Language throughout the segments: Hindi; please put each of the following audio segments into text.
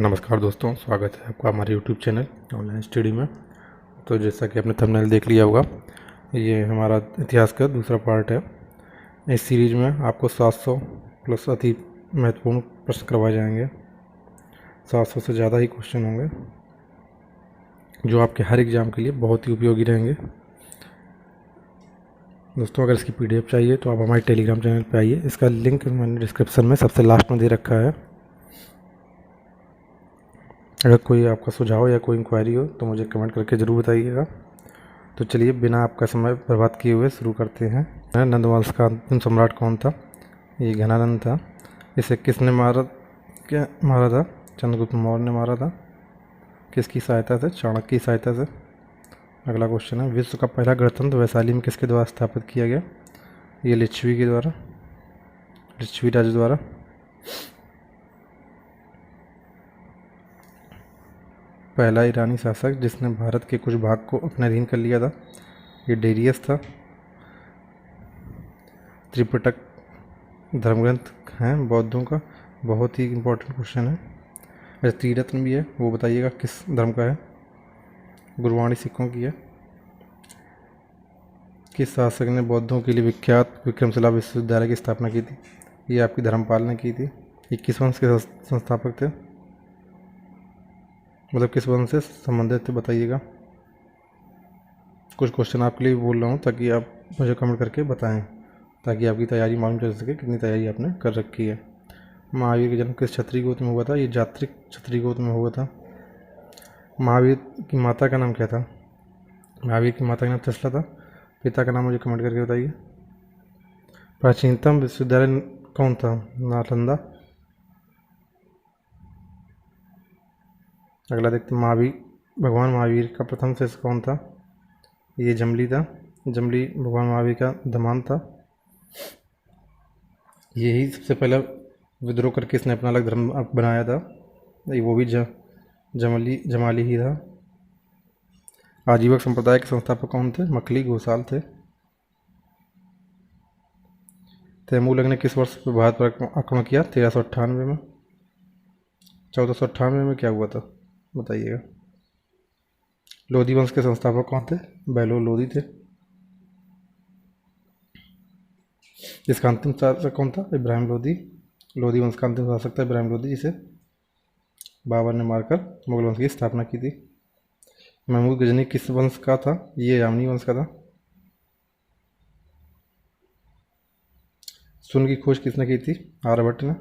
नमस्कार दोस्तों, स्वागत है आपका हमारे YouTube चैनल ऑनलाइन स्टडी में। तो जैसा कि आपने थंबनेल देख लिया होगा, ये हमारा इतिहास का दूसरा पार्ट है। इस सीरीज में आपको 700 प्लस अति महत्वपूर्ण प्रश्न करवाए जाएंगे। 700 से ज़्यादा ही क्वेश्चन होंगे जो आपके हर एग्ज़ाम के लिए बहुत ही उपयोगी रहेंगे। दोस्तों, अगर इसकी PDF चाहिए तो आप हमारे टेलीग्राम चैनल पर आइए। इसका लिंक मैंने डिस्क्रिप्शन में सबसे लास्ट में दे रखा है। अगर कोई आपका सुझाव या कोई इंक्वायरी हो तो मुझे कमेंट करके ज़रूर बताइएगा। तो चलिए बिना आपका समय बर्बाद किए हुए शुरू करते हैं। नंदवंश का अंतिम सम्राट कौन था? ये घनानंद था। इसे किसने मारा था? चंद्रगुप्त मौर्य ने मारा था। किसकी सहायता से? चाणक्य की सहायता से। अगला क्वेश्चन है, विश्व का पहला गणतंत्र वैशाली में किसके द्वारा स्थापित किया गया? ये लिच्छवी के द्वारा, लिच्छवी राज्य द्वारा। पहला ईरानी शासक जिसने भारत के कुछ भाग को अपने अधीन कर लिया था, ये डेरियस था। त्रिपिटक धर्मग्रंथ हैं बौद्धों का, बहुत ही इम्पोर्टेंट क्वेश्चन है। वैसे त्रिरत्न भी है, वो बताइएगा किस धर्म का है? गुरवाणी सिखों की है। किस शासक ने बौद्धों के लिए विख्यात विक्रमशिला विश्वविद्यालय की स्थापना की थी? ये आपकी धर्मपाल ने की थी। ये किस वंश के संस्थापक थे? मतलब किस वंश से संबंधित थे, बताइएगा। कुछ क्वेश्चन आपके लिए बोल रहा हूँ ताकि आप मुझे कमेंट करके बताएं, ताकि आपकी तैयारी मालूम चल सके कितनी तैयारी आपने कर रखी है। महावीर का जन्म किस क्षत्रिय गोत्र में हुआ था? ये जात्रिक क्षत्रिय गोत्र में हुआ था। महावीर की माता का नाम क्या था? महावीर की माता का नाम त्रिशला था। पिता का नाम मुझे कमेंट करके बताइए। प्राचीनतम विश्वविद्यालय कौन था? नालंदा। अगला देखते हैं, भगवान महावीर का प्रथम शिष्य कौन था? ये जमली था। जमली भगवान महावीर का दमान था। यही सबसे पहला विद्रोह करके इसने अपना अलग धर्म बनाया था। वो भी जमाली ही था। आजीवक संप्रदाय के संस्थापक कौन थे? मखली घोषाल थे। तैमूरलंग ने किस वर्ष भारत पर आक्रमण किया? 1398 में। 1498 में क्या हुआ था, बताइएगा। लोधी वंश के संस्थापक कौन थे? बैलो लोधी थे। इसका अंतिम शासक कौन था? इब्राहिम लोधी। लोधी वंश का अंतिम शासक था इब्राहिम लोधी, जिसे बाबर ने मारकर मुगल वंश की स्थापना की थी। महमूद गजनी किस वंश का था? ये यामनी वंश का था। शून्य की खोज किसने की थी? आर्यभट्ट ने।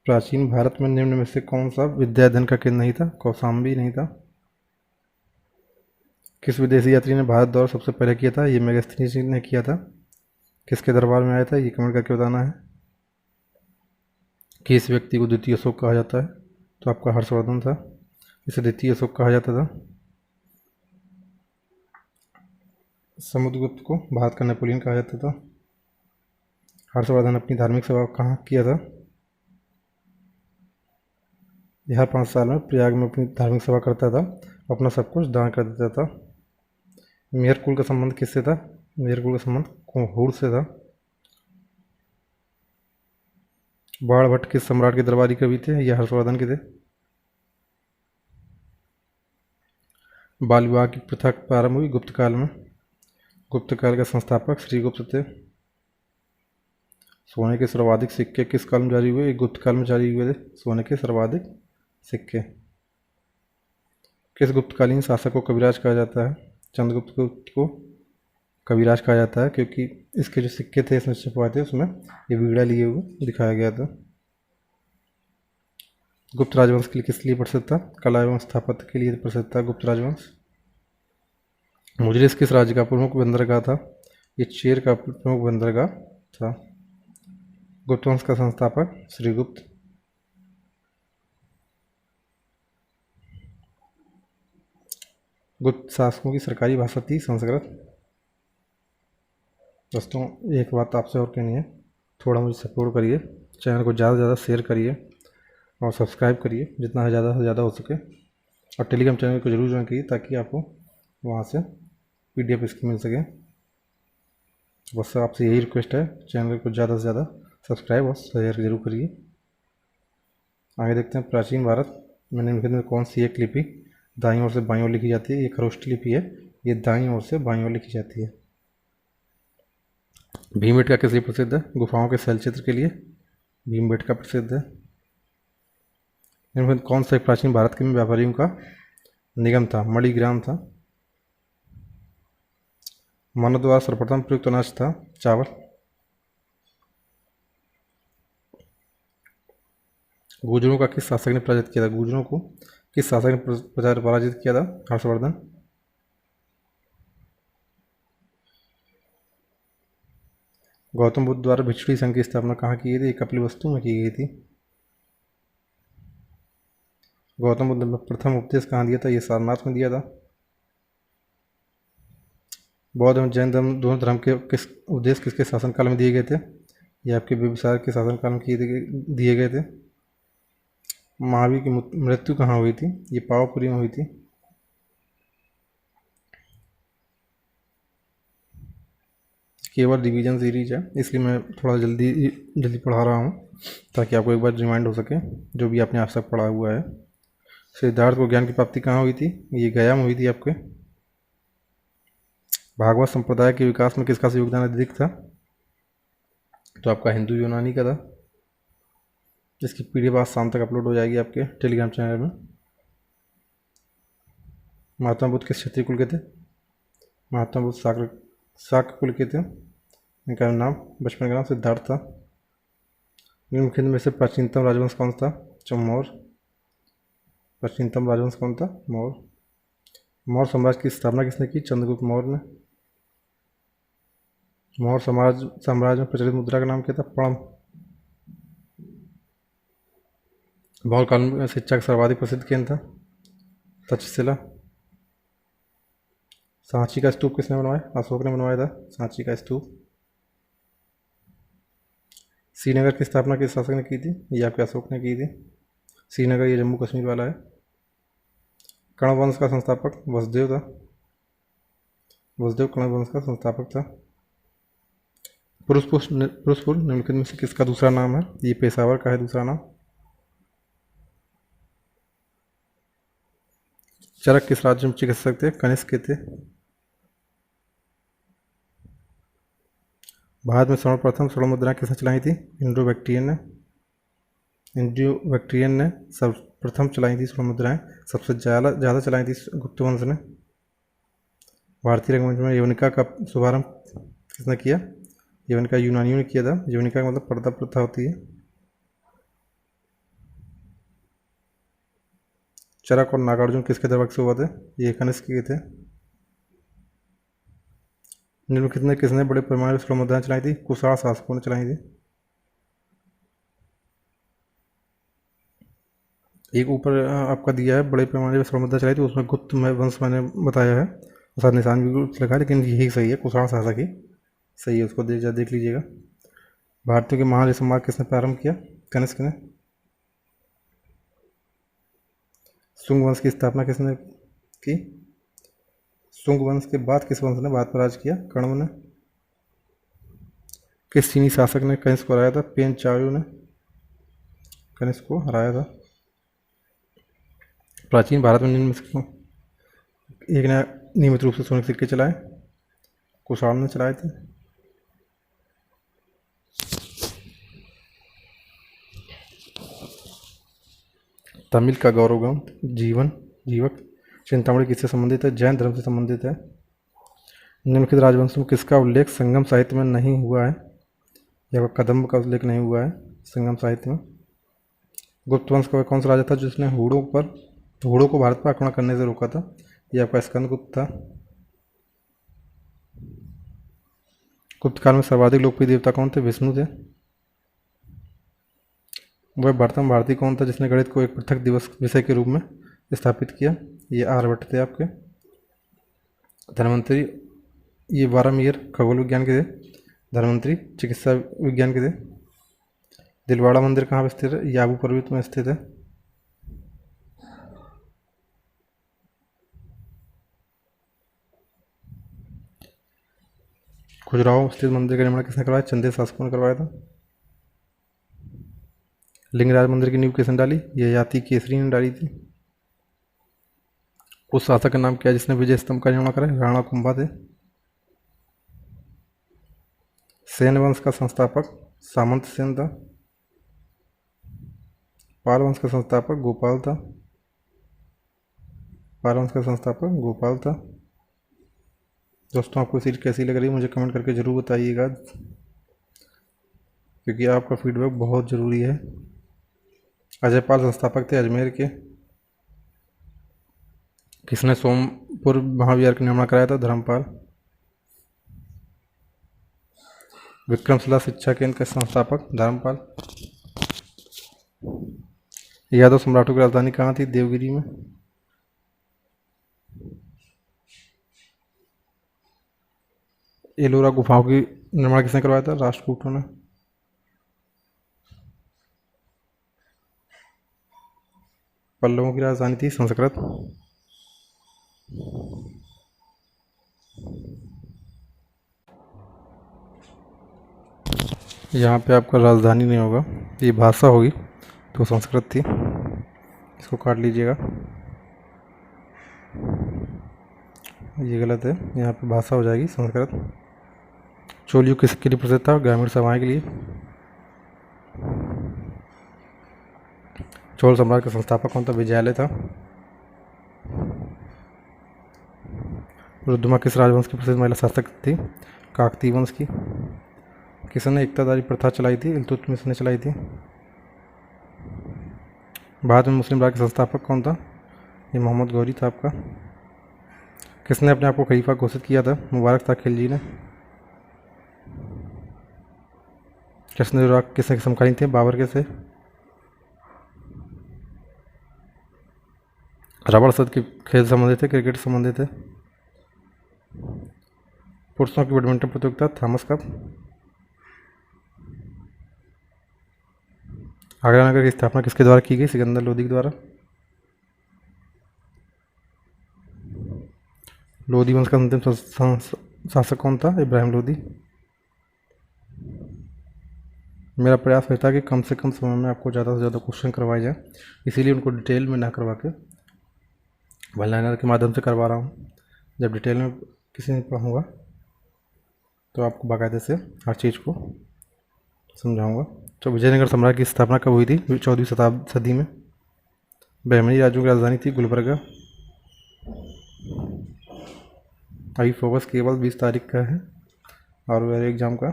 प्राचीन भारत में निम्न में से कौन सा विद्याधन का केंद्र नहीं था? कौशाम्बी नहीं था। किस विदेशी यात्री ने भारत दौरा सबसे पहले किया था? ये मेगास्थनीज ने किया था। किसके दरबार में आया था? ये कमेंट करके बताना है। किस व्यक्ति को द्वितीय अशोक कहा जाता है? तो आपका हर्षवर्धन था। इसे द्वितीय अशोक कहा जाता था। समुद्रगुप्त को भारत का नेपोलियन कहा जाता था। हर्षवर्धन अपनी धार्मिक सेवा कहाँ किया था? यह हर 5 साल में प्रयाग में अपनी धार्मिक सेवा करता था, अपना सब कुछ दान कर देता था। मेहर कुल का संबंध किससे था? मेहर कुल का संबंध हुर से था। बाणभट्ट किस सम्राट के दरबारी कवि थे? यह हर्षवर्धन के थे। बाल विवाह की प्रथा प्रारंभ हुई गुप्त काल में। गुप्त काल का संस्थापक श्रीगुप्त थे। सोने के सर्वाधिक सिक्के किस काल में जारी हुए? गुप्त काल में जारी हुए थे सोने के सर्वाधिक सिक्के। किस गुप्तकालीन शासक को कविराज कहा जाता है? चंद्रगुप्त को कविराज कहा जाता है क्योंकि इसके जो सिक्के थे इसमें छपवाए थे, उसमें ये वीड़ा लिए हुए दिखाया गया था। गुप्त राजवंश के लिए किस लिए प्रसिद्ध था? कला एवं स्थापत्य के लिए प्रसिद्ध था गुप्त राजवंश। मुजरिस किस राज्य का प्रमुख बंदरगाह था? ये चेर का प्रमुख बंदरगाह था। गुप्त वंश का संस्थापक श्रीगुप्त। गुप्त शासकों की सरकारी भाषा थी संस्कृत। दोस्तों, एक बात आपसे और कहनी है, थोड़ा मुझे सपोर्ट करिए, चैनल को ज़्यादा से ज़्यादा शेयर करिए और सब्सक्राइब करिए जितना ज़्यादा से ज़्यादा हो सके, और टेलीग्राम चैनल को ज़रूर ज्वाइन करिए ताकि आपको वहाँ से PDF इसकी मिल सके। बस आपसे यही रिक्वेस्ट है, चैनल को ज़्यादा से ज़्यादा सब्सक्राइब और शेयर जरूर करिए। आगे देखते हैं, प्राचीन भारत में निम्नलिखित में कौन सी एक लिपि दाईं ओर से बाईं ओर लिखी जाती है? ये खरोष्ठी लिपि है, ये दाईं ओर से बाईं ओर लिखी जाती है। भीमबेटका किस लिए प्रसिद्ध है? गुफाओं के शैल चित्र के लिए भीमबेटका प्रसिद्ध है। निम्नलिखित कौन सा एक प्राचीन भारत के व्यापारियों का निगम था? मणिग्राम था। मानव द्वारा सर्वप्रथम प्रयुक्त अनाज था चावल। गुर्जरों का किस शासक ने पराजित किया था? गुर्जरों को किस शासक ने पराजित किया था? हर्षवर्धन। गौतम बुद्ध द्वारा भिक्षुणी संघ की स्थापना कहाँ की गई थी? कपिलवस्तु में की गई थी। गौतम बुद्ध ने प्रथम उपदेश कहाँ दिया था? ये सारनाथ में दिया था। बौद्ध एवं जैन धर्म दोनों धर्म के किस उपदेश किसके शासनकाल में दिए गए थे? ये आपके बिंबिसार के शासनकाल में दिए गए थे। महावीर की मृत्यु कहाँ हुई थी? ये पावापुरी में हुई थी। केवल रिवीजन सीरीज है, इसलिए मैं थोड़ा जल्दी पढ़ा रहा हूँ ताकि आपको एक बार रिमाइंड हो सके जो भी आपने आज तक पढ़ा हुआ है। सिद्धार्थ को ज्ञान की प्राप्ति कहाँ हुई थी? ये गया में हुई थी आपके। भागवत संप्रदाय के विकास में किसका योगदान अधिक था? तो आपका हिंदू यूनानी का था। जिसकी पीडीएफ आज शाम तक अपलोड हो जाएगी आपके टेलीग्राम चैनल में। महात्मा बुद्ध किस क्षत्रिय कुल के थे? महात्मा बुद्ध शाक्य कुल के थे। इनका नाम बचपन का नाम सिद्धार्थ था। निम्नलिखित में से प्राचीनतम राजवंश कौन था? मौर्य। प्राचीनतम राजवंश कौन था? मौर्य। मौर्य साम्राज्य की स्थापना किसने की? चंद्रगुप्त मौर्य ने। मौर्य साम्राज्य में प्रचलित मुद्रा का नाम क्या था? पणम। मौर्य काल में शिक्षा का सर्वाधिक प्रसिद्ध केंद्र था? तक्षशिला। सांची का स्तूप किसने बनवाया? अशोक ने बनवाया था सांची का स्तूप। श्रीनगर की स्थापना किस शासक ने की थी? ये आपके अशोक ने की थी। श्रीनगर ये जम्मू कश्मीर वाला है। कर्ण वंश का संस्थापक वसुदेव था। वसुदेव कर्ण वंश का संस्थापक था। पुरुषपुर निम्नलिखित में से किसका दूसरा नाम है? ये पेशावर का है दूसरा नाम। चरक किस राज्य में चिकित्सक थे? कनिष्क के थे। भारत में सर्वप्रथम स्वर्ण मुद्राएं किसने चलाई थी? इंडो बैक्ट्रियन ने सर्वप्रथम चलाई थी स्वर्ण मुद्राएं। सबसे ज़्यादा चलाई थी गुप्त वंश ने। भारतीय रंगमंच में यवनिका का शुभारंभ किसने किया? यवनिका यूनानियों ने किया था। यवनिका का मतलब पर्दा प्रथा होती है। चरक और नागार्जुन किसके दरबार से हुआ थे? ये कनिष्क के थे। निम्नलिखित में किसने बड़े पैमाने पर स्वर्ण मुद्राएं चलाई थी? कुषाण शासकों ने चलाई थी। एक ऊपर आपका दिया है बड़े पैमाने पर स्वर्ण मुद्रा चलाई थी, उसमें गुप्त वंश मैंने बताया है, साथ निशान भी गुप्त लगा है, लेकिन यही सही है, कुषाण शासक ही सही है, उसको देख लीजिएगा। भारतीयों के महान समाज किसने प्रारंभ किया? कनिष्क ने। शुंग वंश की स्थापना किसने की? शुंग वंश के बाद किस वंश ने भारत पर राज किया? कण्व ने। किस चीनी शासक ने कनिष्क को हराया था? पेन चाओ ने कनिष्क को हराया था। प्राचीन भारत में निम्न एक ने नियमित रूप से सोने के सिक्के चलाए? कुषाण ने चलाए थे। तमिल का गौरव ग्रंथ जीवक चिंतामणि किससे संबंधित है? जैन धर्म से संबंधित है। निम्नलिखित राजवंश में किसका उल्लेख संगम साहित्य में नहीं हुआ है? या कदम्ब का उल्लेख नहीं हुआ है संगम साहित्य में। गुप्त वंश का कौन सा राजा था जिसने हूणों को भारत पर आक्रमण करने से रोका था? यह आपका स्कंदगुप्त था। गुप्त काल में सर्वाधिक लोकप्रिय देवता कौन थे? विष्णु थे। वह प्रथम भारतीय कौन था जिसने गणित को एक पृथक दिवस विषय के रूप में स्थापित किया? ये आर्यभट्ट थे आपके। धनवंतरी ये वारामियर खगोल विज्ञान के थे। धनवंतरी चिकित्सा विज्ञान के थे। दिलवाड़ा मंदिर कहाँ पर स्थित है? ये आबू पर्वत में स्थित है। खजुराहो स्थित मंदिर का निर्माण किसने करवाया? चंदेल शासकों ने करवाया था। लिंगराज मंदिर की नींव किसने डाली? ययाति केसरी ने डाली थी। उस शासक का नाम क्या है जिसने विजय स्तंभ का निर्माण कराया? राणा कुंभा थे। सेन वंश का संस्थापक सामंत सेन था। पाल वंश का संस्थापक गोपाल था। पाल वंश का संस्थापक गोपाल था। दोस्तों, आपको सीरीज कैसी लग रही है मुझे कमेंट करके ज़रूर बताइएगा, क्योंकि आपका फीडबैक बहुत ज़रूरी है। अजयपाल संस्थापक थे अजमेर के। किसने सोमपुर महाविहार का निर्माण कराया था? धर्मपाल। विक्रमशिला शिक्षा केंद्र के संस्थापक धर्मपाल। यादव सम्राटों की राजधानी कहाँ थी? देवगिरी में। एलोरा गुफाओं की निर्माण किसने करवाया था? राष्ट्रकूटों ने। पल्लवों की राजधानी थी संस्कृत। यहाँ पे आपका राजधानी नहीं होगा, ये भाषा होगी, तो संस्कृत थी, इसको काट लीजिएगा, ये गलत है, यहाँ पे भाषा हो जाएगी संस्कृत। चोल युग किसके लिए प्रसिद्ध था? ग्रामीण सभाएं के लिए। चोल सम्राट का संस्थापक कौन था? विजयालय था। रुद्रमा किस राजवंश की प्रसिद्ध महिला शासक थी? काकतीय वंश की। किसने एकतादारी प्रथा चलाई थी? इल्तुतमिश ने चलाई थी। भारत में मुस्लिम राज का संस्थापक कौन था? ये मोहम्मद गौरी था आपका। किसने अपने आप को खलीफा घोषित किया था? मुबारक था खिलजी ने। किसने समकालीन थे? बाबर के से। रबड़ शतक के खेल संबंधित थे, क्रिकेट संबंधित थे। पुरुषों की बैडमिंटन प्रतियोगिता थॉमस कप। आगरा नगर की स्थापना किसके द्वारा की गई? सिकंदर लोदी के द्वारा। लोदी वंश का अंतिम शासक कौन था? इब्राहिम लोदी। मेरा प्रयास रहता है कि कम से कम समय में आपको ज़्यादा से ज़्यादा क्वेश्चन करवाए जाए, इसीलिए उनको डिटेल में ना करवा के वन लाइनर के माध्यम से करवा रहा हूँ। जब डिटेल में किसी ने पढ़ूँगा तो आपको बाकायदे से हर चीज़ को समझाऊँगा। तो विजयनगर साम्राज्य की स्थापना कब हुई थी? 14वीं सदी में। बहमनी राज्यों की राजधानी थी गुलबर्गा। अभी फोकस केवल 20 तारीख का है और वेरे एग्जाम का।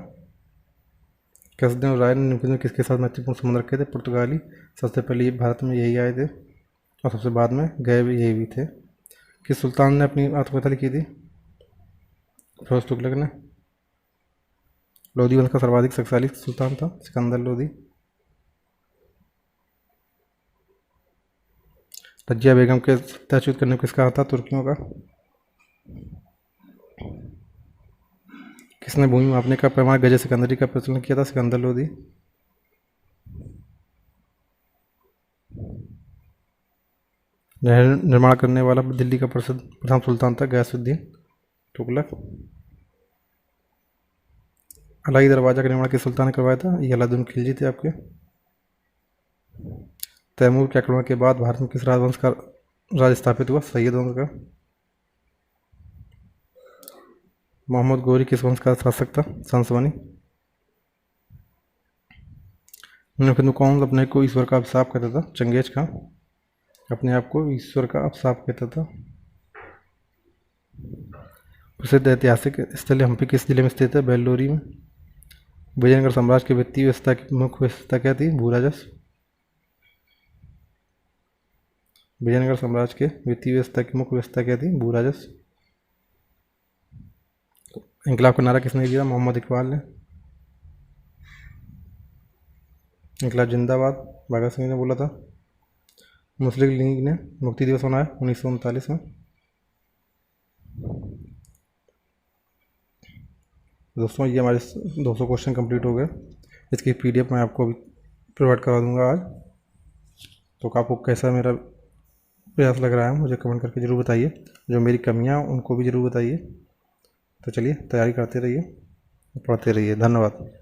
कसदेव राय ने निम्न में किसके साथ महत्वपूर्ण संबंध रखे थे? पुर्तगाली। सबसे पहले ये भारत में यही आए थे और सबसे बाद में गए भी यही भी थे। किस सुल्तान ने अपनी आत्मकथा लिखी थी? फिरोज तुगलक ने। लोदी वंश का सर्वाधिक शक्तिशाली सुल्तान था सिकंदर लोदी। रजिया बेगम के सत्याच्युत करने को किसका हाथ था? तुर्कियों का। किसने भूमि मापने का पैमाना गजे सिकंदरी का प्रचलन किया था? सिकंदर लोदी। नहर निर्माण करने वाला दिल्ली का प्रथम सुल्तान था गयासुद्दीन तुगलक। अलाई दरवाजा का निर्माण किस सुल्तान ने करवाया था? ये अलाउद्दीन खिलजी थे आपके। तैमूर के आक्रमण के बाद भारत में किस राजवंश का राज स्थापित हुआ? सैयद वंश का। मोहम्मद गौरी किस वंश का शासक था? संसवनी। निम्नलिखित कौन अपने को ईश्वर का अभिशाप कहता था? चंगेज खां अपने आप को ईश्वर का अभिशाप कहता था। प्रसिद्ध ऐतिहासिक स्थल हम्पी किस जिले में स्थित है? बेल्लोरी में। विजयनगर साम्राज्य की वित्तीय व्यवस्था की मुख्य व्यवस्था क्या थी? भूराजस्व। विजयनगर साम्राज्य के वित्तीय व्यवस्था की मुख्य व्यवस्था क्या थी? भूराजस्व। इनकलाब का नारा किसने दिया? मोहम्मद इकबाल ने। इनकलाब जिंदाबाद भगत सिंह ने बोला था। मुस्लिम लीग ने मुक्ति दिवस मनाया 1939 में। दोस्तों, ये हमारे 200 क्वेश्चन कंप्लीट हो गए। इसकी पीडीएफ मैं आपको अभी प्रोवाइड करवा दूंगा आज। तो आपको कैसा मेरा प्रयास लग रहा है मुझे कमेंट करके ज़रूर बताइए। जो मेरी कमियां उनको भी ज़रूर बताइए। तो चलिए तैयारी करते रहिए। पढ़ते रहिए। धन्यवाद।